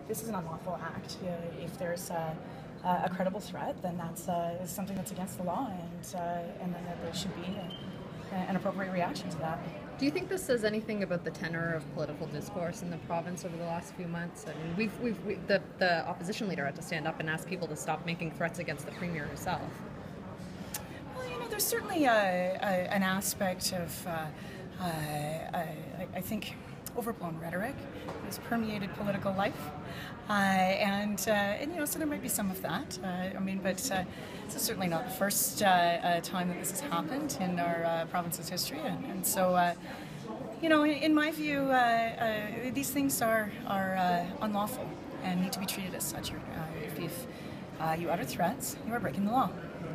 this is an unlawful act. If there's a credible threat, then that's something that's against the law, and then there should be an appropriate reaction to that. Do you think this says anything about the tenor of political discourse in the province over the last few months? I mean, the opposition leader had to stand up and ask people to stop making threats against the premier herself. Well, there's certainly an aspect of, I think, overblown rhetoric has permeated political life, and so there might be some of that. But this is certainly not the first time that this has happened in our province's history, and so in my view, these things are unlawful and need to be treated as such. If you utter threats, you are breaking the law.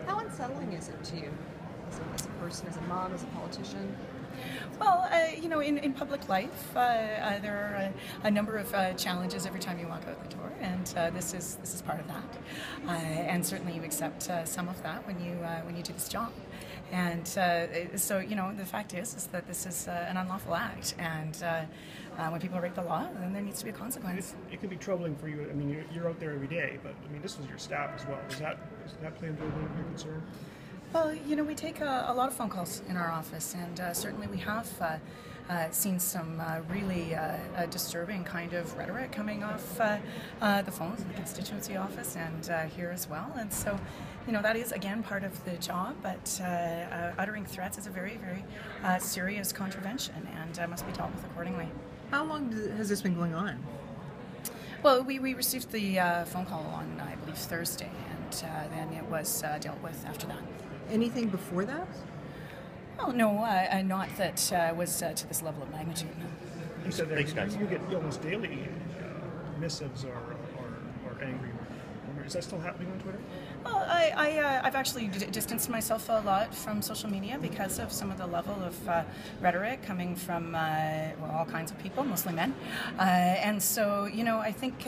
How unsettling is it to you, as a person, as a mom, as a politician? Well, in public life, there are a number of challenges every time you walk out the door, and this is part of that. And certainly, you accept some of that when you do this job. And so, the fact is that this is an unlawful act, and when people break the law, then there needs to be a consequence. It can be troubling for you. I mean, you're out there every day, but I mean, this was your staff as well. Does that play into your concern? Well, we take a lot of phone calls in our office, and certainly we have seen some really disturbing kind of rhetoric coming off the phones in the constituency office and here as well. And so, that is, again, part of the job, but uttering threats is a very, very serious contravention and must be dealt with accordingly. How long has this been going on? Well, we received the phone call on, I believe, Thursday, and then it was dealt with after that. Anything before that? Oh, no, not that was to this level of magnitude. You said that you get almost daily missives or angry. Is that still happening on Twitter? Well, I've actually distanced myself a lot from social media because of some of the level of rhetoric coming from all kinds of people, mostly men. And so, I think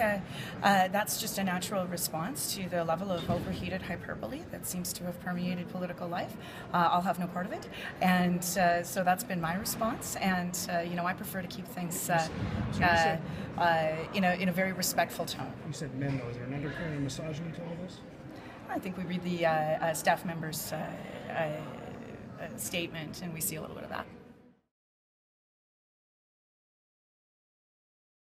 that's just a natural response to the level of overheated hyperbole that seems to have permeated political life. I'll have no part of it. And so that's been my response. And, I prefer to keep things in a very respectful tone. You said men, though. Is there an undercurrent of misogyny to all of this? I think we read the staff member's statement and we see a little bit of that.